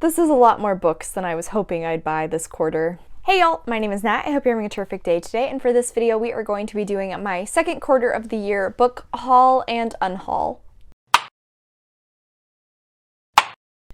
This is a lot more books than I was hoping I'd buy this quarter. Hey y'all, my name is Nat. I hope you're having a terrific day today, and for this video we are going to be doing my second quarter of the year book haul and unhaul.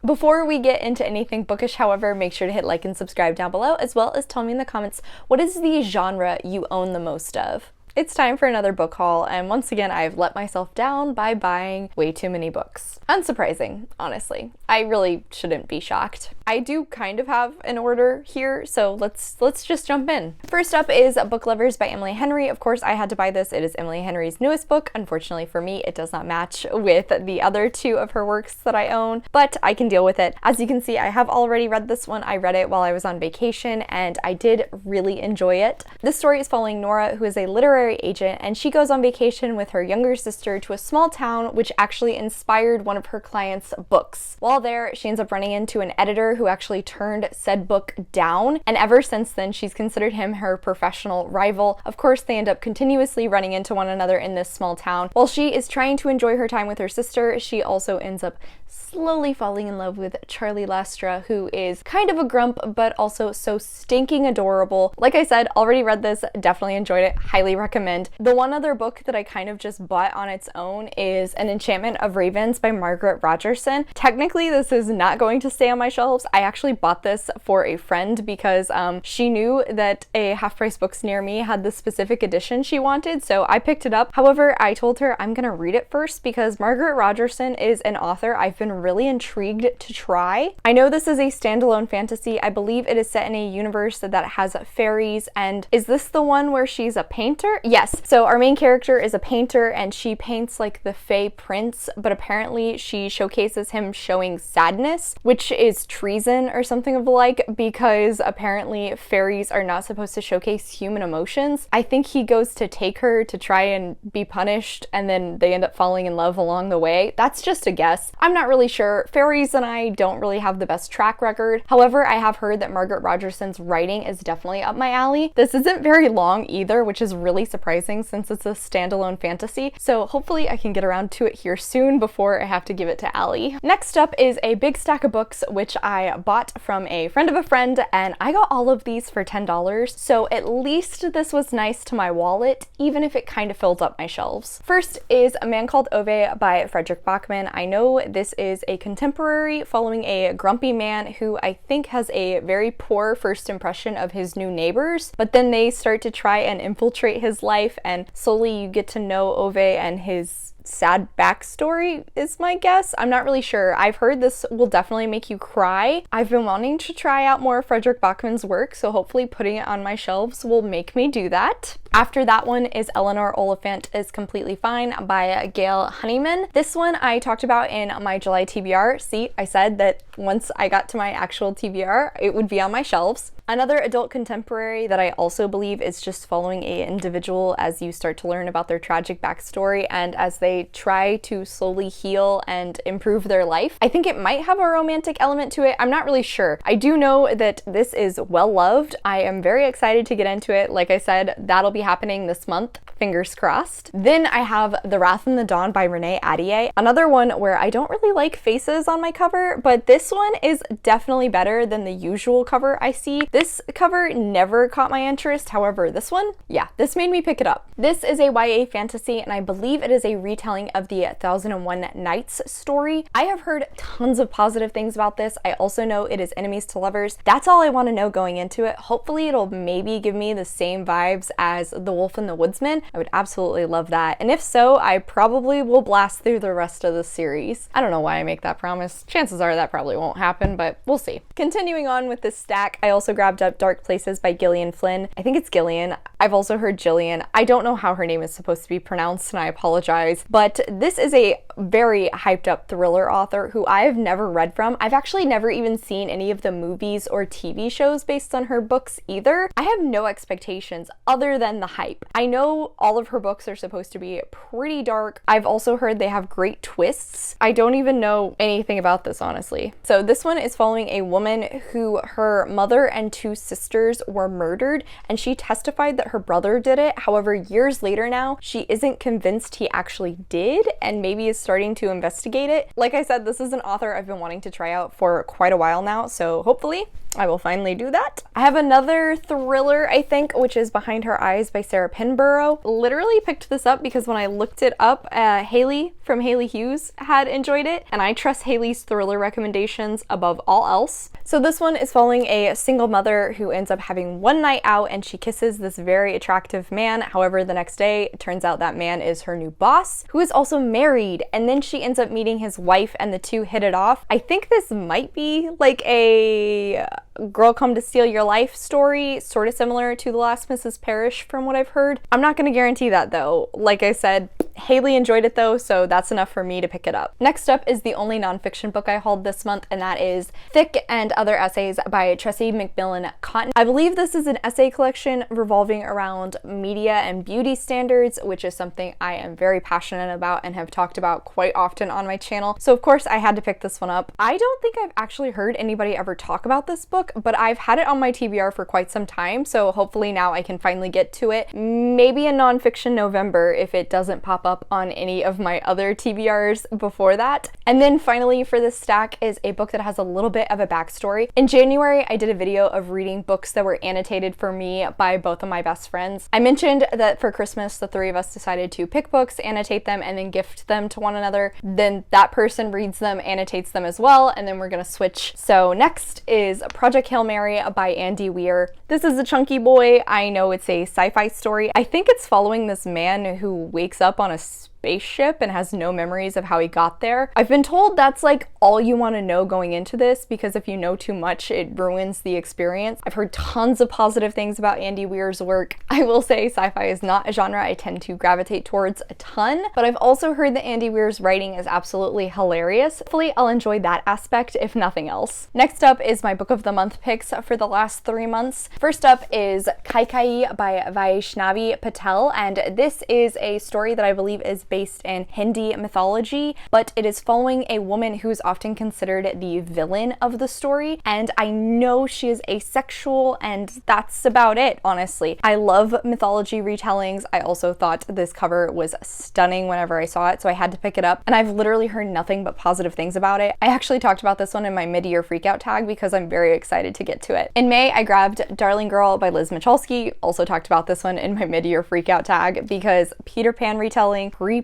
Before we get into anything bookish, however, make sure to hit like and subscribe down below, as well as tell me in the comments what is the genre you own the most of. It's time for another book haul, and once again I've let myself down by buying way too many books. Unsurprising, honestly. I really shouldn't be shocked. I do kind of have an order here, so let's just jump in. First up is Book Lovers by Emily Henry. Of course, I had to buy this. It is Emily Henry's newest book. Unfortunately for me, it does not match with the other two of her works that I own, but I can deal with it. As you can see, I have already read this one. I read it while I was on vacation, and I did really enjoy it. This story is following Nora, who is a literary agent, and she goes on vacation with her younger sister to a small town which actually inspired one of her clients' books. While there, she ends up running into an editor who actually turned said book down, and ever since then she's considered him her professional rival. Of course, they end up continuously running into one another in this small town. While she is trying to enjoy her time with her sister, she also ends up slowly falling in love with Charlie Lastra, who is kind of a grump but also so stinking adorable. Like I said, already read this, definitely enjoyed it, highly recommend. The one other book that I kind of just bought on its own is An Enchantment of Ravens by Margaret Rogerson. Technically this is not going to stay on my shelves. I actually bought this for a friend because she knew that a Half Price Books near me had the specific edition she wanted, so I picked it up. However, I told her I'm gonna read it first because Margaret Rogerson is an author I've been really intrigued to try. I know this is a standalone fantasy. I believe it is set in a universe that has fairies, and is this the one where she's a painter? Yes. So our main character is a painter and she paints like the Fae Prince, but apparently she showcases him showing sadness, which is treason or something of the like, because apparently fairies are not supposed to showcase human emotions. I think he goes to take her to try and be punished, and then they end up falling in love along the way. That's just a guess. I'm not really sure. Fairies and I don't really have the best track record. However, I have heard that Margaret Rogerson's writing is definitely up my alley. This isn't very long either, which is really surprising since it's a standalone fantasy, so hopefully I can get around to it here soon before I have to give it to Allie. Next up is a big stack of books which I bought from a friend of a friend, and I got all of these for $10, so at least this was nice to my wallet, even if it kind of filled up my shelves. First is A Man Called Ove by Frederick Bachman. I know this is a contemporary following a grumpy man who I think has a very poor first impression of his new neighbors, but then they start to try and infiltrate his life, and slowly you get to know Ove and his sad backstory is my guess. I'm not really sure. I've heard this will definitely make you cry. I've been wanting to try out more Frederick Bachman's work, so hopefully putting it on my shelves will make me do that. After that one is Eleanor Oliphant is Completely Fine by Gail Honeyman. This one I talked about in my July TBR. See, I said that once I got to my actual TBR, it would be on my shelves. Another adult contemporary that I also believe is just following an individual as you start to learn about their tragic backstory and as they try to slowly heal and improve their life. I think it might have a romantic element to it. I'm not really sure. I do know that this is well loved. I am very excited to get into it. Like I said, that'll be happening this month. Fingers crossed. Then I have The Wrath and the Dawn by Renee Ahdieh. Another one where I don't really like faces on my cover, but this one is definitely better than the usual cover I see. This cover never caught my interest. However, this one, yeah, this made me pick it up. This is a YA fantasy, and I believe it is a retelling of the 1001 Nights story. I have heard tons of positive things about this. I also know it is enemies to lovers. That's all I want to know going into it. Hopefully it'll maybe give me the same vibes as The Wolf and the Woodsman. I would absolutely love that. And if so, I probably will blast through the rest of the series. I don't know why I make that promise. Chances are that probably won't happen, but we'll see. Continuing on with this stack, I also grabbed up Dark Places by Gillian Flynn. I think it's Gillian. I've also heard Jillian. I don't know how her name is supposed to be pronounced, and I apologize, but this is a very hyped up thriller author who I've never read from. I've actually never even seen any of the movies or TV shows based on her books either. I have no expectations other than the hype. I know all of her books are supposed to be pretty dark. I've also heard they have great twists. I don't even know anything about this, honestly. So this one is following a woman who her mother and two sisters were murdered, and she testified that her brother did it. However, years later now, she isn't convinced he actually did, and maybe is starting to investigate it. Like I said, this is an author I've been wanting to try out for quite a while now, so hopefully I will finally do that. I have another thriller, I think, which is Behind Her Eyes by Sarah Pinborough. Literally picked this up because when I looked it up, Haley from Haley Hughes had enjoyed it, and I trust Haley's thriller recommendations above all else. So this one is following a single mother who ends up having one night out and she kisses this very attractive man. However, the next day, it turns out that man is her new boss, who is also married, and then she ends up meeting his wife and the two hit it off. I think this might be like a girl come to steal your life story, sort of similar to The Last Mrs. Parrish from what I've heard. I'm not going to guarantee that though. Like I said, Haley enjoyed it though, so that's enough for me to pick it up. Next up is the only nonfiction book I hauled this month, and that is Thick and Other Essays by Tressie McMillan Cotton. I believe this is an essay collection revolving around media and beauty standards, which is something I am very passionate about and have talked about quite often on my channel. So of course I had to pick this one up. I don't think I've actually heard anybody ever talk about this book, but I've had it on my TBR for quite some time, so hopefully now I can finally get to it. Maybe in nonfiction November if it doesn't pop up on any of my other TBRs before that. And then finally for this stack is a book that has a little bit of a backstory. In January, I did a video of reading books that were annotated for me by both of my best friends. I mentioned that for Christmas, the three of us decided to pick books, annotate them, and then gift them to one another. Then that person reads them, annotates them as well, and then we're gonna switch. So next is Project Hail Mary by Andy Weir. This is a chunky boy. I know it's a sci-fi story. I think it's following this man who wakes up on a spaceship and has no memories of how he got there. I've been told that's like all you want to know going into this, because if you know too much, it ruins the experience. I've heard tons of positive things about Andy Weir's work. I will say sci-fi is not a genre I tend to gravitate towards a ton, but I've also heard that Andy Weir's writing is absolutely hilarious. Hopefully I'll enjoy that aspect if nothing else. Next up is my book of the month picks for the last 3 months. First up is 𝗖ție by Vaishnavi Patel, and this is a story that I believe is based in Hindi mythology, but it is following a woman who is often considered the villain of the story, and I know she is asexual, and that's about it, honestly. I love mythology retellings. I also thought this cover was stunning whenever I saw it, so I had to pick it up, and I've literally heard nothing but positive things about it. I actually talked about this one in my mid-year freakout tag because I'm very excited to get to it. In May, I grabbed Darling Girl by Liz Michalski. Also talked about this one in my mid-year freakout tag because Peter Pan retelling, creepy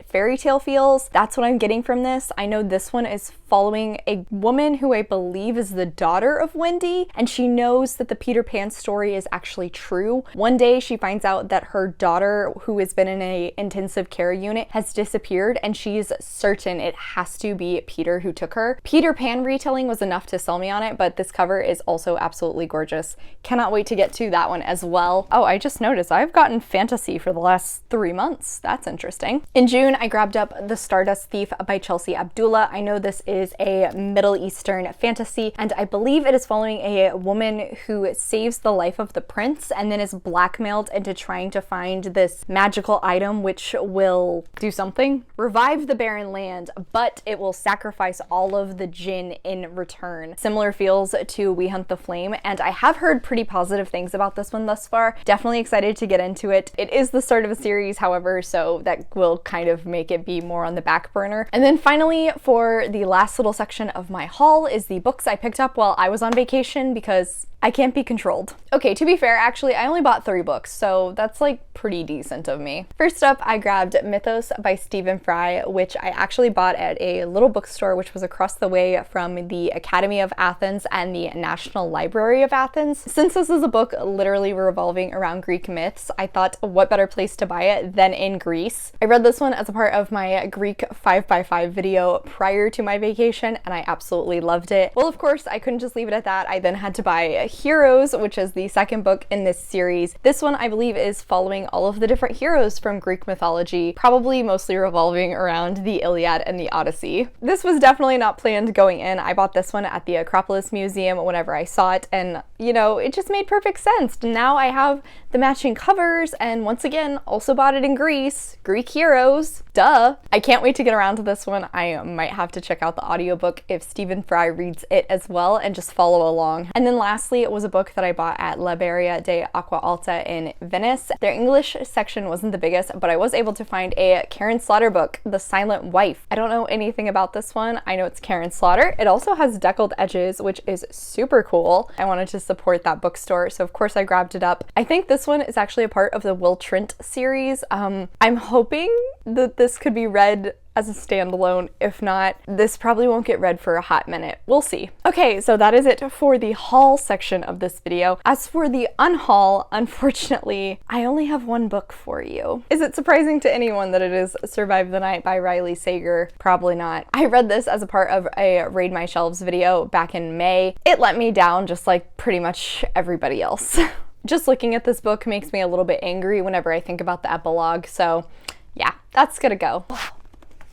fairy tale feels. That's what I'm getting from this. I know this one is following a woman who I believe is the daughter of Wendy, and she knows that the Peter Pan story is actually true. One day she finds out that her daughter, who has been in an intensive care unit, has disappeared, and she's certain it has to be Peter who took her. Peter Pan retelling was enough to sell me on it, but this cover is also absolutely gorgeous. Cannot wait to get to that one as well. Oh, I just noticed I've gotten fantasy for the last 3 months. That's interesting. In June, I grabbed up The Stardust Thief by Chelsea Abdullah. I know this is a Middle Eastern fantasy, and I believe it is following a woman who saves the life of the prince and then is blackmailed into trying to find this magical item which will do something. Revive the barren land, but it will sacrifice all of the jinn in return. Similar feels to We Hunt the Flame, and I have heard pretty positive things about this one thus far. Definitely excited to get into it. It is the start of a series, however, so that will kind of make it be more on the back burner. And then finally, for the last little section of my haul is the books I picked up while I was on vacation because I can't be controlled. Okay, to be fair, actually, I only bought 3 books, so that's like pretty decent of me. First up, I grabbed Mythos by Stephen Fry, which I actually bought at a little bookstore which was across the way from the Academy of Athens and the National Library of Athens. Since this is a book literally revolving around Greek myths, I thought what better place to buy it than in Greece. I read this one as a part of my Greek 5x5 video prior to my vacation, and I absolutely loved it. Well, of course, I couldn't just leave it at that. I then had to buy Heroes, which is the second book in this series. This one, I believe, is following all of the different heroes from Greek mythology, probably mostly revolving around the Iliad and the Odyssey. This was definitely not planned going in. I bought this one at the Acropolis Museum whenever I saw it, and you know, it just made perfect sense. Now I have the matching covers, and once again, also bought it in Greece. Greek heroes, duh. I can't wait to get around to this one. I might have to check out the audiobook if Stephen Fry reads it as well and just follow along. And then lastly, actually was a book that I bought at Libreria dell'Acqua Alta in Venice. Their English section wasn't the biggest, but I was able to find a Karen Slaughter book, The Silent Wife. I don't know anything about this one. I know it's Karen Slaughter. It also has deckled edges, which is super cool. I wanted to support that bookstore, so of course I grabbed it up. I think this one is actually a part of the Will Trent series. I'm hoping that this could be read as a standalone. If not, this probably won't get read for a hot minute. We'll see. Okay, so that is it for the haul section of this video. As for the unhaul, unfortunately, I only have one book for you. Is it surprising to anyone that it is Survive the Night by Riley Sager? Probably not. I read this as a part of a Raid My Shelves video back in May. It let me down just like pretty much everybody else. Just looking at this book makes me a little bit angry whenever I think about the epilogue, so yeah, that's gonna go.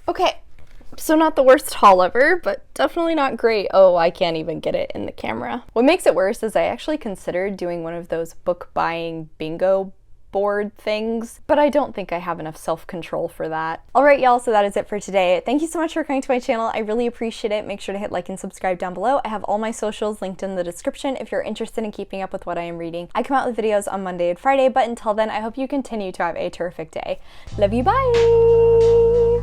Okay, so not the worst haul ever, but definitely not great. Oh, I can't even get it in the camera. What makes it worse is I actually considered doing one of those book buying bingo board things, but I don't think I have enough self-control for that. All right, y'all, so that is it for today. Thank you so much for coming to my channel. I really appreciate it. Make sure to hit like and subscribe down below. I have all my socials linked in the description if you're interested in keeping up with what I am reading. I come out with videos on Monday and Friday, but until then, I hope you continue to have a terrific day. Love you, bye!